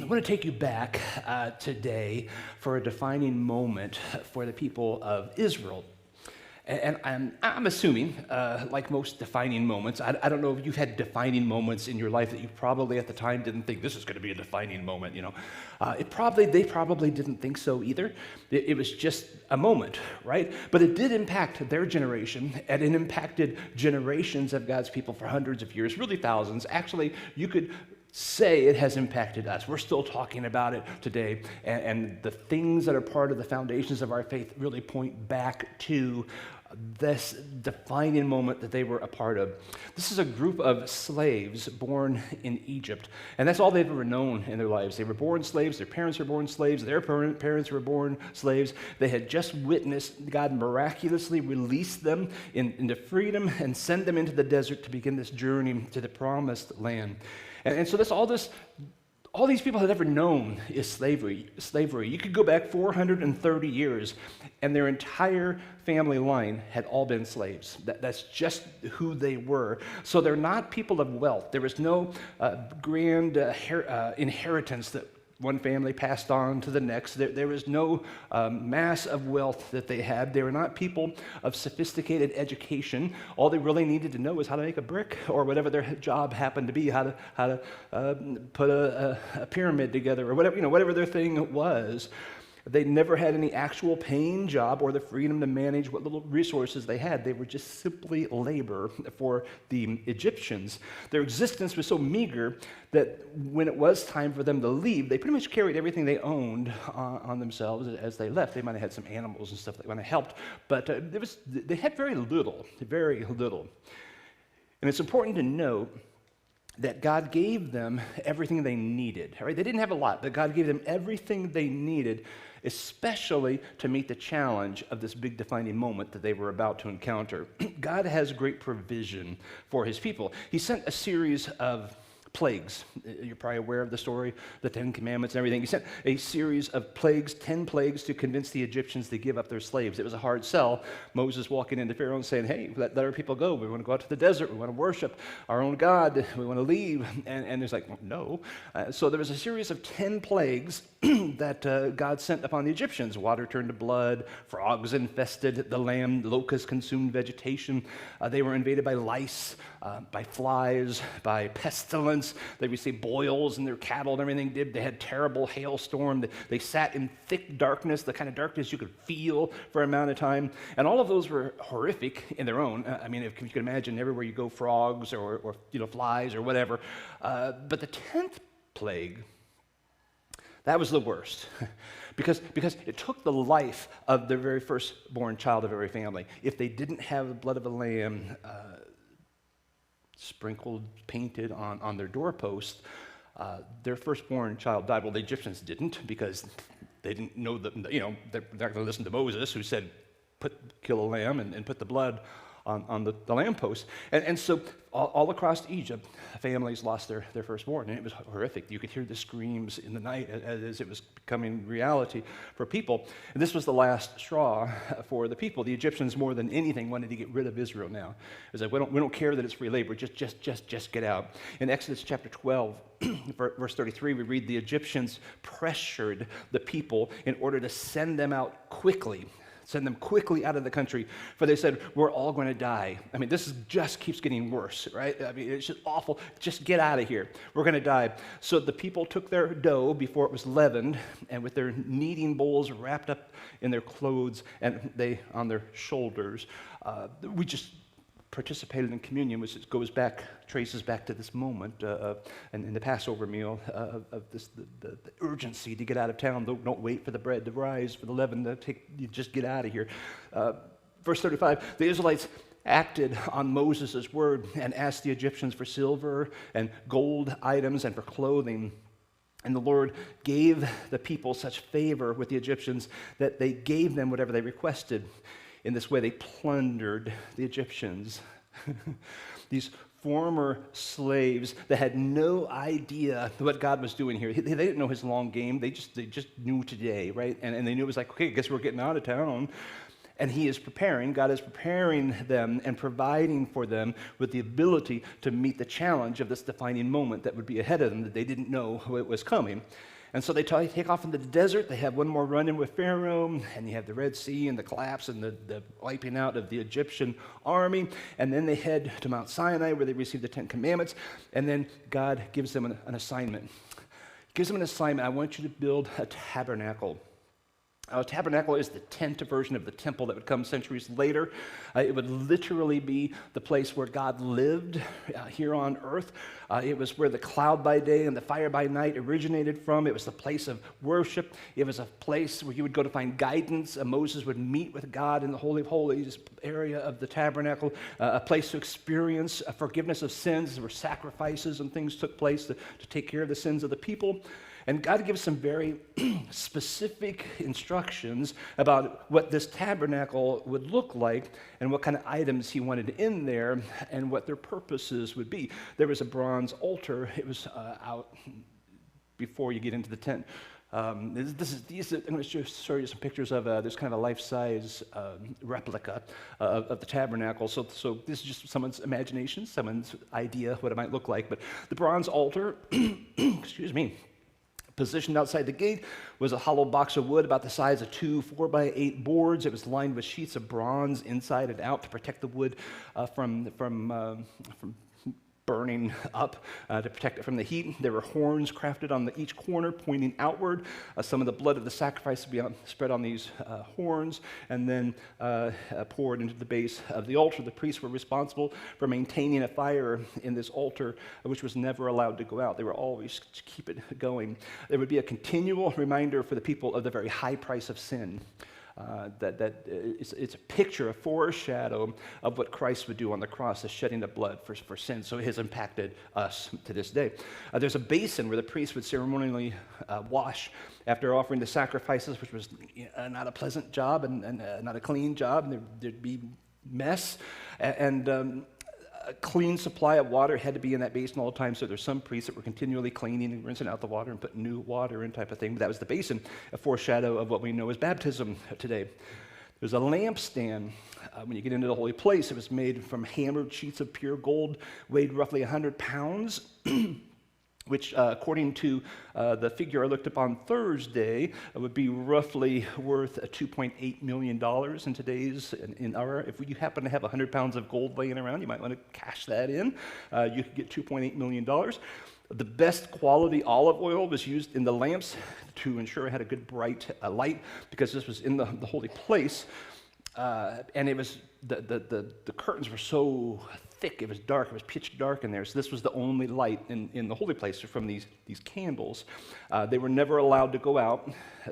want to take you back today for a defining moment for the people of Israel. And I'm assuming, like most defining moments, I don't know if you've had defining moments in your life that you probably at the time didn't think this is going to be a defining moment, you know. They probably didn't think so either. It was just a moment, right? But it did impact their generation, and it impacted generations of God's people for hundreds of years, really thousands. Actually, you could say it has impacted us. We're still talking about it today, and the things that are part of the foundations of our faith really point back to this defining moment that they were a part of. This is a group of slaves born in Egypt, and that's all they've ever known in their lives. They were born slaves, their parents were born slaves, their parents were born slaves. They had just witnessed God miraculously release them into freedom and send them into the desert to begin this journey to the promised land. And so that's all these people had ever known is slavery. You could go back 430 years, and their entire family line had all been slaves. That's just who they were. So they're not people of wealth. There was no grand inheritance that one family passed on to the next. There was no mass of wealth that they had. They were not people of sophisticated education. All they really needed to know is how to make a brick or whatever their job happened to be, how to put a pyramid together or whatever their thing was. They never had any actual paying job or the freedom to manage what little resources they had. They were just simply labor for the Egyptians. Their existence was so meager that when it was time for them to leave, they pretty much carried everything they owned on themselves as they left. They might have had some animals and stuff that might have helped, but they had very little. And it's important to note that God gave them everything they needed. Right? They didn't have a lot, but God gave them everything they needed, especially to meet the challenge of this big defining moment that they were about to encounter. God has great provision for his people. He sent a series of plagues. You're probably aware of the story, the Ten Commandments and everything. He sent a series of plagues, 10 plagues, to convince the Egyptians to give up their slaves. It was a hard sell. Moses walking into Pharaoh and saying, hey, let our people go. We want to go out to the desert. We want to worship our own God. We want to leave. And he's like, no. So there was a series of 10 plagues that God sent upon the Egyptians. Water turned to blood, frogs infested the land, locusts consumed vegetation. They were invaded by lice, by flies, by pestilence. They received boils in their cattle and everything. They had terrible hailstorm. They sat in thick darkness, the kind of darkness you could feel for an amount of time. And all of those were horrific in their own. I mean, if you can imagine, everywhere you go, frogs or flies or whatever. But the 10th plague, that was the worst. Because it took the life of the very firstborn child of every family. If they didn't have the blood of a lamb sprinkled, painted on their doorpost, their firstborn child died. Well, the Egyptians didn't, because they didn't know that, they're not going to listen to Moses, who said, kill a lamb and put the blood on the lamppost. And so all across Egypt, families lost their firstborn, and it was horrific. You could hear the screams in the night as it was becoming reality for people. And this was the last straw for the people. The Egyptians, more than anything, wanted to get rid of Israel now. It was like, we don't care that it's free labor, just get out. In Exodus chapter 12, verse 33, we read, the Egyptians pressured the people in order to send them out quickly. Send them quickly out of the country, for they said, we're all going to die. I mean, this just keeps getting worse, right? I mean, it's just awful. Just get out of here. We're going to die. So the people took their dough before it was leavened, and with their kneading bowls wrapped up in their clothes and they on their shoulders, we just participated in communion, which traces back to this moment and in the Passover meal of this the urgency to get out of town. Don't wait for the bread to rise, for the leaven you just get out of here. Verse 35, the Israelites acted on Moses' word and asked the Egyptians for silver and gold items and for clothing. And the Lord gave the people such favor with the Egyptians that they gave them whatever they requested. In this way, they plundered the Egyptians. These former slaves that had no idea what God was doing here. They didn't know his long game. They just knew today, right? And they knew it was like, okay, I guess we're getting out of town. And God is preparing them and providing for them with the ability to meet the challenge of this defining moment that would be ahead of them that they didn't know it was coming. And so they take off into the desert. They have one more run-in with Pharaoh, and you have the Red Sea and the collapse and the wiping out of the Egyptian army. And then they head to Mount Sinai where they receive the Ten Commandments. And then God gives them an assignment. He gives them an assignment. I want you to build a tabernacle. A tabernacle is the tent version of the temple that would come centuries later. It would literally be the place where God lived here on earth. It was where the cloud by day and the fire by night originated from. It was the place of worship. It was a place where you would go to find guidance. Moses would meet with God in the Holy of Holies area of the tabernacle, a place to experience forgiveness of sins, where sacrifices and things took place to take care of the sins of the people. And God gives some very specific instructions about what this tabernacle would look like and what kind of items he wanted in there and what their purposes would be. There was a bronze altar. It was out before you get into the tent. I'm going to show you some pictures of there's kind of a life-size replica of the tabernacle. So this is just someone's imagination, someone's idea of what it might look like. But the bronze altar, excuse me, positioned outside the gate was a hollow box of wood about the size of 2 4x8 boards. It was lined with sheets of bronze inside and out to protect the wood from burning up, to protect it from the heat. There were horns crafted on each corner pointing outward. Some of the blood of the sacrifice would be spread on these horns and then poured into the base of the altar. The priests were responsible for maintaining a fire in this altar, which was never allowed to go out. They were always to keep it going. There would be a continual reminder for the people of the very high price of sin. It's a picture, a foreshadow of what Christ would do on the cross, the shedding of blood for sin. So it has impacted us to this day. There's a basin where the priest would ceremonially wash after offering the sacrifices, which was not a pleasant job and not a clean job. There'd be mess. And a clean supply of water had to be in that basin all the time, so there's some priests that were continually cleaning and rinsing out the water and putting new water in type of thing. But that was the basin, a foreshadow of what we know as baptism today. There's a lampstand. When you get into the holy place, it was made from hammered sheets of pure gold, weighed roughly 100 pounds, which according to the figure I looked up on Thursday, would be roughly worth $2.8 million in today's, if you happen to have 100 pounds of gold laying around, you might want to cash that in. You could get $2.8 million. The best quality olive oil was used in the lamps to ensure it had a good bright light, because this was in the holy place. And it was the curtains were so thick, it was dark, it was pitch dark in there. So this was the only light in the holy place from these candles. They were never allowed to go out,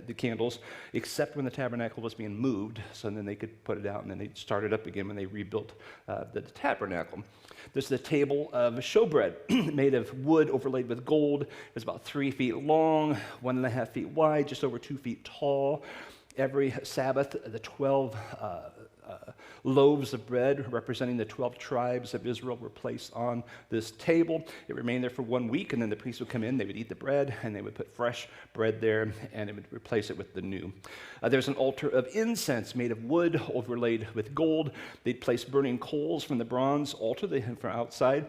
the candles, except when the tabernacle was being moved. So then they could put it out, and then they'd start it up again when they rebuilt the tabernacle. There's the table of showbread made of wood overlaid with gold. It was about 3 feet long, 1.5 feet wide, just over 2 feet tall. Every Sabbath, the 12 loaves of bread representing the 12 tribes of Israel were placed on this table. It remained there for 1 week, and then the priests would come in, they would eat the bread, and they would put fresh bread there, and it would replace it with the new. There's an altar of incense made of wood overlaid with gold. They'd place burning coals from the bronze altar they had from outside.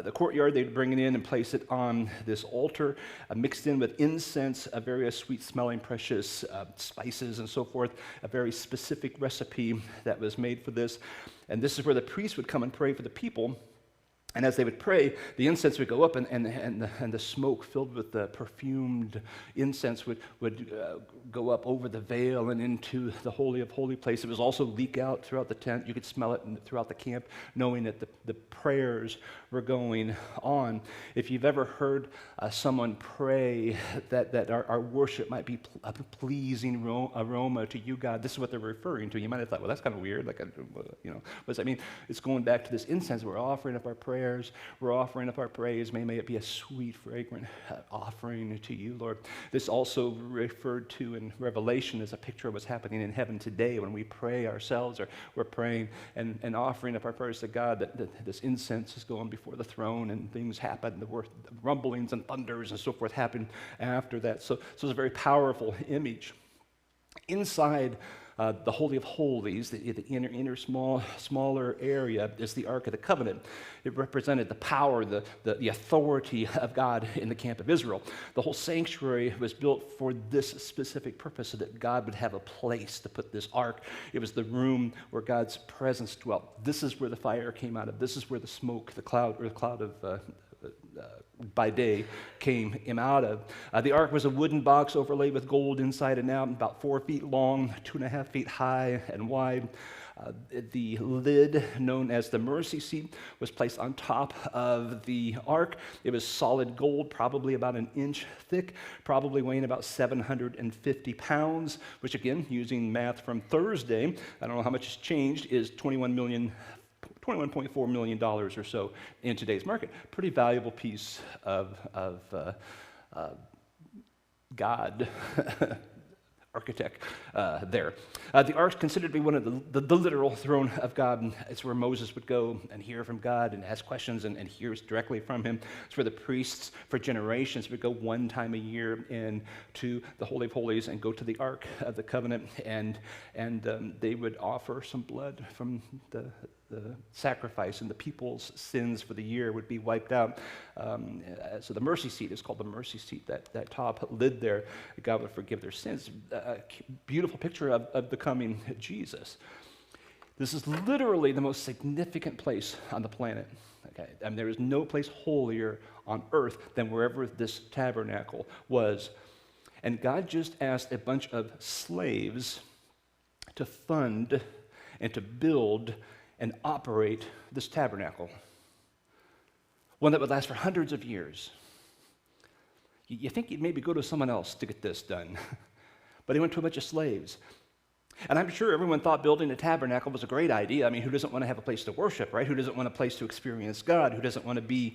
The courtyard, they'd bring it in and place it on this altar, mixed in with incense, various sweet-smelling, precious spices and so forth, a very specific recipe that was made for this. And this is where the priests would come and pray for the people. And as they would pray, the incense would go up, and the smoke filled with the perfumed incense would go up over the veil and into the Holy of Holy place. It was also leak out throughout the tent. You could smell it throughout the camp, knowing that the prayers were going on. If you've ever heard someone pray that our worship might be a pleasing aroma to you, God, this is what they're referring to. You might have thought, well, that's kind of weird. What does that mean? It's going back to this incense. We're offering up our prayers. We're offering up our praise. May it be a sweet, fragrant offering to you, Lord. This also referred to in Revelation as a picture of what's happening in heaven today when we pray ourselves, or we're praying and offering up our prayers to God, that this incense is going before the throne and things happen, the rumblings and thunders and so forth happen after that. So it's a very powerful image. Inside The Holy of Holies, the inner smaller area, is the Ark of the Covenant. It represented the power, the authority of God in the camp of Israel. The whole sanctuary was built for this specific purpose, so that God would have a place to put this ark. It was the room where God's presence dwelt. This is where the fire came out of. This is where the smoke, the cloud of by day came out of. The ark was a wooden box overlaid with gold inside and out, about 4 feet long, 2.5 feet high and wide. The lid, known as the mercy seat, was placed on top of the ark. It was solid gold, probably about an inch thick, probably weighing about 750 pounds, which again, using math from Thursday, I don't know how much has changed, is $21.4 million or so in today's market. Pretty valuable piece of God architect there. The ark's considered to be one of the literal throne of God. It's where Moses would go and hear from God and ask questions and hears directly from him. It's where the priests for generations would go one time a year into the Holy of Holies and go to the Ark of the Covenant, and they would offer some blood from the sacrifice, and the people's sins for the year would be wiped out. So the mercy seat is called the mercy seat, that top lid there. God would forgive their sins. A beautiful picture of the coming Jesus. This is literally the most significant place on the planet. Okay, I mean, there is no place holier on earth than wherever this tabernacle was. And God just asked a bunch of slaves to fund and to build and operate this tabernacle, one that would last for hundreds of years. You think you'd maybe go to someone else to get this done, but he went to a bunch of slaves. And I'm sure everyone thought building a tabernacle was a great idea. I mean, who doesn't want to have a place to worship, right? Who doesn't want a place to experience God? Who doesn't want to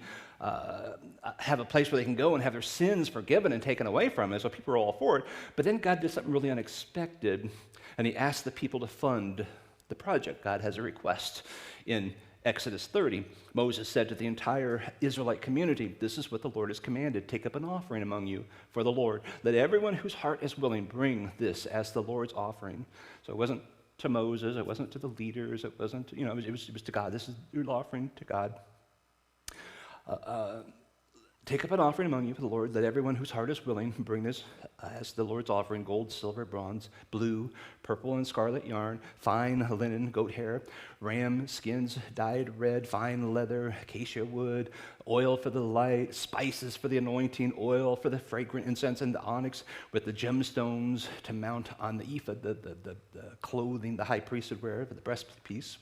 have a place where they can go and have their sins forgiven and taken away from them? So people are all for it. But then God did something really unexpected, and he asked the people to fund the project. God has a request in Exodus 30. Moses said to the entire Israelite community, "This is what the Lord has commanded. Take up an offering among you for the Lord. Let everyone whose heart is willing bring this as the Lord's offering." So it wasn't to Moses, it wasn't to the leaders, it wasn't, it was to God. This is your offering to God. Take up an offering among you for the Lord. Let everyone whose heart is willing bring this as the Lord's offering: gold, silver, bronze, blue, purple, and scarlet yarn, fine linen, goat hair, ram skins dyed red, fine leather, acacia wood, oil for the light, spices for the anointing, oil for the fragrant incense, and the onyx with the gemstones to mount on the ephod, the clothing the high priest would wear for the breastpiece.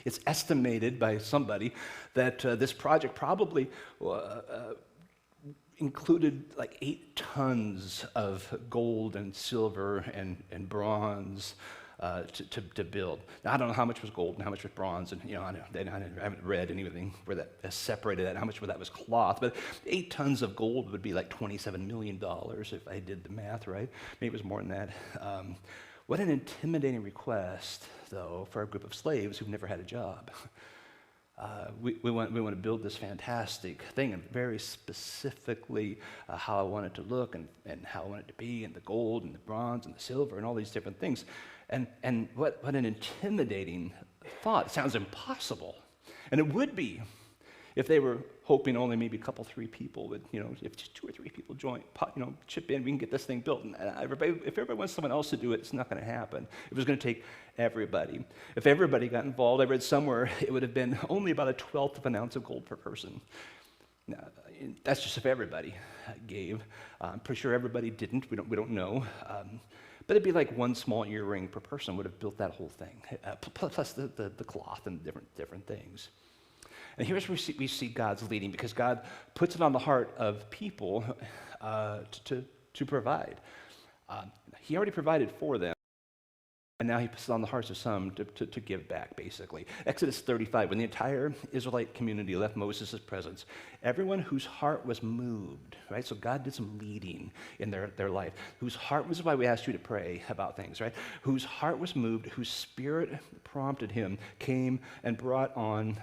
It's estimated by somebody that this project probably included like 8 tons of gold and silver and bronze to build. Now, I don't know how much was gold and how much was bronze, and I haven't read anything where that separated that, how much of that was cloth, but 8 tons of gold would be like $27 million if I did the math right. Maybe it was more than that. What an intimidating request, though, for a group of slaves who've never had a job. We want to build this fantastic thing, and very specifically how I want it to look and how I want it to be, and the gold and the bronze and the silver and all these different things. And what an intimidating thought. It sounds impossible. And it would be if they were hoping only maybe a couple, 3 people would, if just 2 or 3 people chip in, we can get this thing built. And if everybody wants someone else to do it, it's not going to happen. It was going to take everybody. If everybody got involved, I read somewhere it would have been only about 1/12 of an ounce of gold per person. Now, that's just if everybody gave. I'm pretty sure everybody didn't. We don't know. But it'd be like 1 small earring per person would have built that whole thing, plus the cloth and different things. And here's where we see God's leading, because God puts it on the heart of people to provide. He already provided for them, and now he puts it on the hearts of some to give back, basically. Exodus 35, when the entire Israelite community left Moses' presence, everyone whose heart was moved, right? So God did some leading in their life. Whose heart, this is why we asked you to pray about things, right? Whose heart was moved, whose spirit prompted him, came and brought on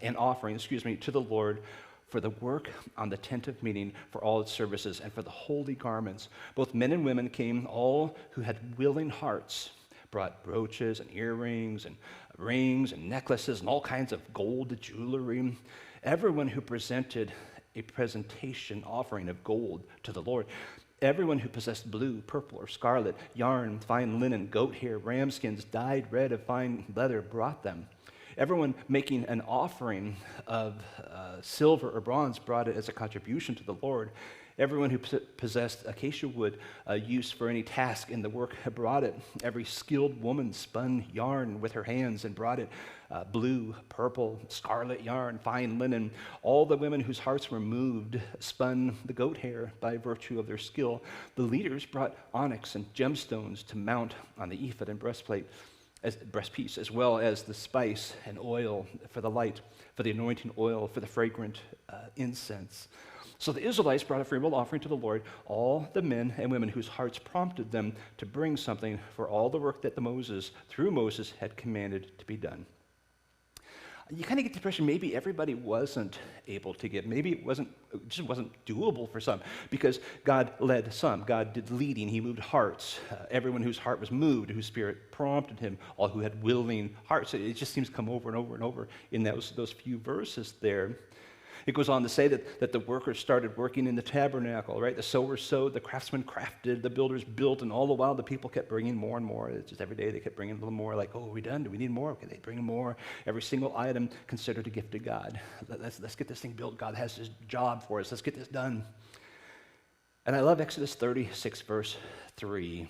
an offering, to the Lord for the work on the tent of meeting, for all its services, and for the holy garments. Both men and women came, all who had willing hearts. brought brooches and earrings and rings and necklaces and all kinds of gold jewelry. Everyone who presented a presentation offering of gold to the Lord, everyone who possessed blue, purple, or scarlet, yarn, fine linen, goat hair, ram skins, dyed red of fine leather brought them. Everyone making an offering of silver or bronze brought it as a contribution to the Lord. Everyone who possessed acacia wood used for any task in the work brought it. Every skilled woman spun yarn with her hands and brought it. Blue, purple, scarlet yarn, fine linen. All the women whose hearts were moved spun the goat hair by virtue of their skill. The leaders brought onyx and gemstones to mount on the ephod and breastpiece, as well as the spice and oil for the light, for the anointing oil, for the fragrant incense. So the Israelites brought a freewill offering to the Lord, all the men and women whose hearts prompted them to bring something for all the work that through Moses, had commanded to be done. You kind of get the impression maybe everybody wasn't able to give. Maybe it just wasn't doable for some, because God led some. God did leading. He moved hearts. Everyone whose heart was moved, whose spirit prompted him, all who had willing hearts. It just seems to come over and over and over in those few verses there. It goes on to say that the workers started working in the tabernacle, right? The sowers sowed, the craftsmen crafted, the builders built, and all the while the people kept bringing more and more. It's just every day they kept bringing a little more, like, oh, are we done? Do we need more? Okay, they bring more. Every single item considered a gift to God. Let's get this thing built. God has his job for us. Let's get this done. And I love Exodus 36, verse 3.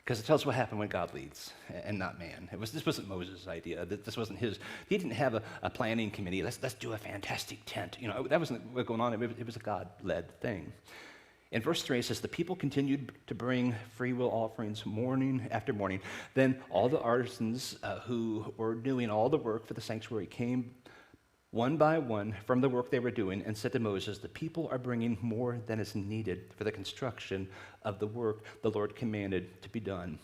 Because it tells us what happened when God leads and not man. This wasn't Moses' idea. This wasn't his. He didn't have a planning committee. Let's do a fantastic tent. That wasn't what was going on. It was a God-led thing. In verse 3, it says, the people continued to bring free will offerings morning after morning. Then all the artisans who were doing all the work for the sanctuary came one by one from the work they were doing and said to Moses, the people are bringing more than is needed for the construction of the work the Lord commanded to be done.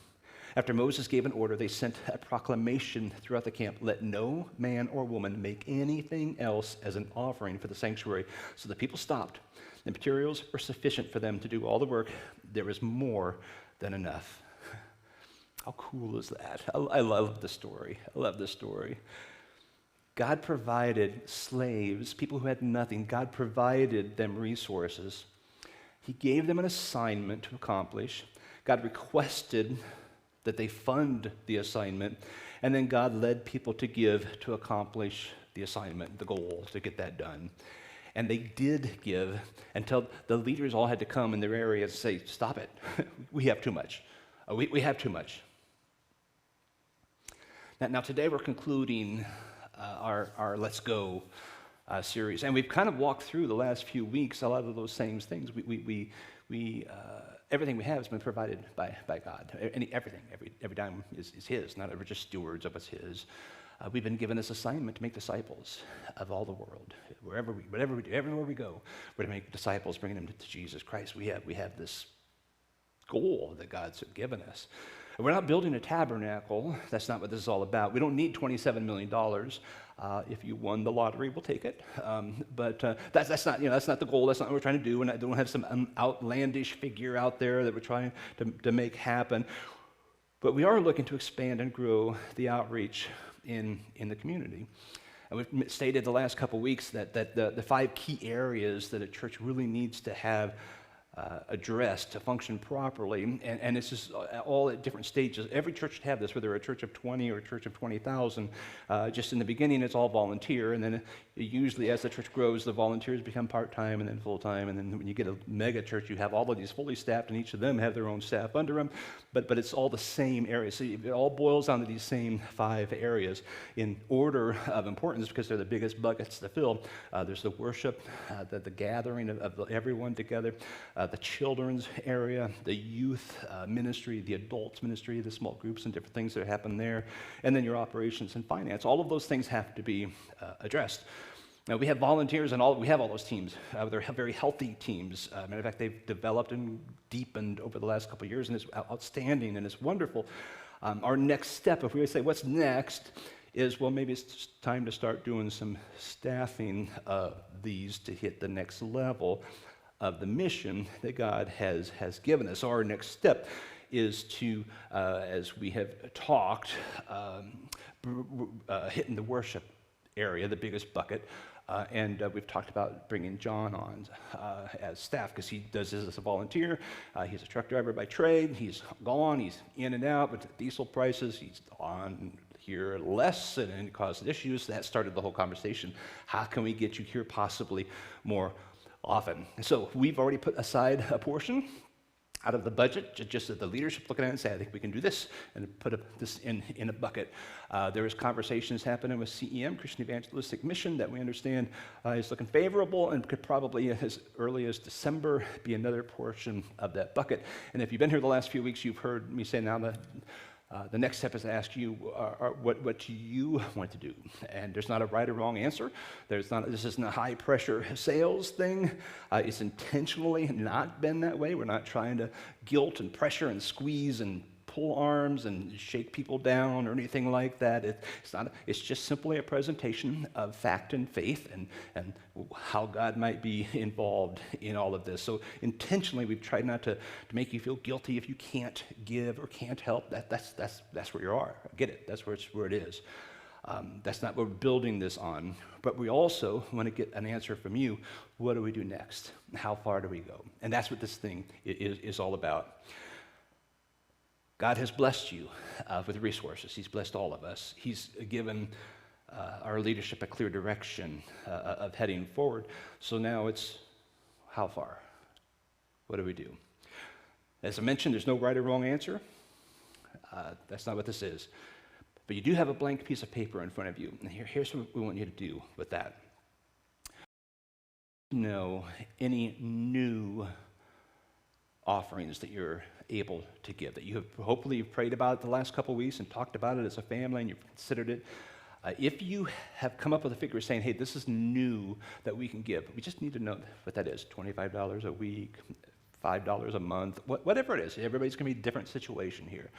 After Moses gave an order, they sent a proclamation throughout the camp, let no man or woman make anything else as an offering for the sanctuary. So the people stopped. The materials were sufficient for them to do all the work. There was more than enough. How cool is that? I love the story. I love this story. God provided slaves, people who had nothing. God provided them resources. He gave them an assignment to accomplish. God requested that they fund the assignment. And then God led people to give to accomplish the assignment, the goal, to get that done. And they did give until the leaders all had to come in their areas and say, stop it. We have too much. We have too much. Now today we're concluding our Let's Go series. And we've kind of walked through the last few weeks a lot of those same things. Everything we have has been provided by God. Everything, every dime is his, not we're just stewards of what's his. We've been given this assignment to make disciples of all the world. Whatever we do, everywhere we go, we're to make disciples, bringing them to Jesus Christ. We have this goal that God's given us. We're not building a tabernacle. That's not what this is all about. We don't need $27 million. If you won the lottery, we'll take it. But that's not the goal. That's not what we're trying to do. We don't have some outlandish figure out there that we're trying to make happen. But we are looking to expand and grow the outreach in the community. And we've stated the last couple weeks that the 5 key areas that a church really needs to have addressed to function properly, and it's just all at different stages. Every church should have this, whether a church of 20 or a church of 20,000. Just in the beginning, it's all volunteer, and then usually as the church grows, the volunteers become part-time and then full-time, and then when you get a mega church, you have all of these fully staffed, and each of them have their own staff under them, but it's all the same area. So it all boils down to these same 5 areas in order of importance because they're the biggest buckets to fill. There's the worship, the gathering of everyone together, the children's area, the youth ministry, the adults ministry, the small groups and different things that happen there, and then your operations and finance. All of those things have to be addressed. Now, we have volunteers and we have all those teams. They're very healthy teams. Matter of fact, they've developed and deepened over the last couple of years, and it's outstanding and it's wonderful. Our next step, if we say what's next, is, well, maybe it's time to start doing some staffing of these to hit the next level of the mission that God has given us. So our next step is to, as we have talked, hitting the worship area, the biggest bucket. And we've talked about bringing John on as staff because he does this as a volunteer. He's a truck driver by trade. He's gone. He's in and out with diesel prices. He's on here less, and it caused issues. That started the whole conversation. How can we get you here possibly more often? So we've already put aside a portion out of the budget, just that the leadership looking at it and say, I think we can do this, and put this in a bucket. There is conversations happening with CEM, Christian Evangelistic Mission, that we understand is looking favorable and could probably, as early as December, be another portion of that bucket. And if you've been here the last few weeks, you've heard me say now that the next step is to ask you, what do you want to do? And there's not a right or wrong answer. This isn't a high-pressure sales thing. It's intentionally not been that way. We're not trying to guilt and pressure and squeeze and pull arms and shake people down or anything like that. It's just simply a presentation of fact and faith and how God might be involved in all of this. So intentionally, we've tried not to make you feel guilty if you can't give or can't help. That's where you are. I get it. That's where it is. That's not what we're building this on. But we also want to get an answer from you. What do we do next? How far do we go? And that's what this thing is all about. God has blessed you with resources. He's blessed all of us. He's given our leadership a clear direction of heading forward. So now it's how far? What do we do? As I mentioned, there's no right or wrong answer. That's not what this is. But you do have a blank piece of paper in front of you. And here's what we want you to do with that. Know any new offerings that you're able to give, that you have hopefully you've prayed about it the last couple of weeks and talked about it as a family and you've considered it. If you have come up with a figure saying, hey, this is new that we can give, we just need to know what that is. $25 a week, $5 a month, whatever it is. Everybody's going to be a different situation here.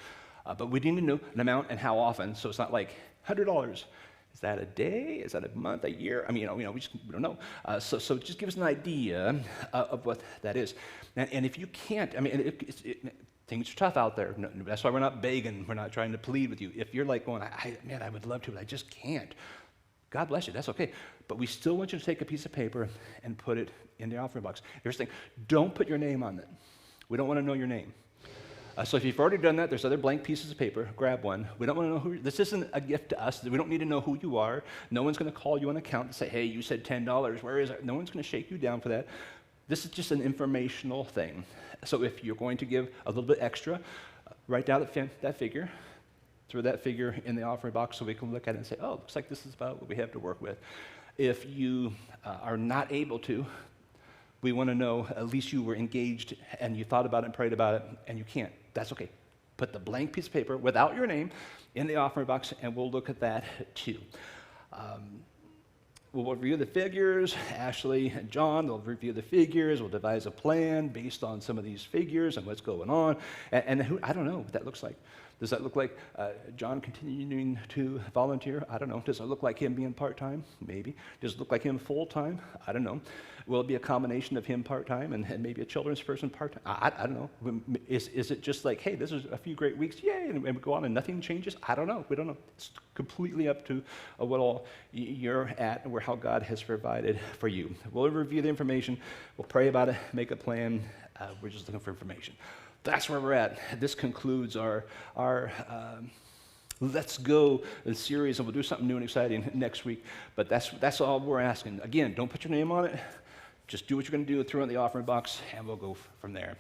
But we need to know an amount and how often, so it's not like $100. Is that a day? Is that a month? A year? I mean, we don't know. So just give us an idea of what that is. And if you can't, I mean, things are tough out there. No, that's why we're not begging. We're not trying to plead with you. If you're like going, man, I would love to, but I just can't. God bless you. That's okay. But we still want you to take a piece of paper and put it in the offering box. Here's the thing. Don't put your name on it. We don't want to know your name. So if you've already done that, there's other blank pieces of paper. Grab one. We don't want to know who. This isn't a gift to us. We don't need to know who you are. No one's going to call you an account and say, hey, you said $10. Where is it? No one's going to shake you down for that. This is just an informational thing. So if you're going to give a little bit extra, write down that figure. Throw that figure in the offering box so we can look at it and say, oh, looks like this is about what we have to work with. If you are not able to, we want to know at least you were engaged and you thought about it and prayed about it, and you can't. That's okay. Put the blank piece of paper without your name in the offering box, and we'll look at that too. We'll review the figures. Ashley and John will review the figures. We'll devise a plan based on some of these figures and what's going on. And who, I don't know what that looks like. Does that look like John continuing to volunteer? I don't know. Does it look like him being part-time? Maybe. Does it look like him full-time? I don't know. Will it be a combination of him part-time and maybe a children's person part-time? I don't know. Is it just like, hey, this is a few great weeks, yay, and we go on and nothing changes? I don't know. We don't know. It's completely up to what all you're at and how God has provided for you. We'll review the information. We'll pray about it, make a plan. We're just looking for information. That's where we're at. This concludes our Let's Go series, and we'll do something new and exciting next week. But that's all we're asking. Again, don't put your name on it. Just do what you're going to do, throw it in the offering box, and we'll go from there.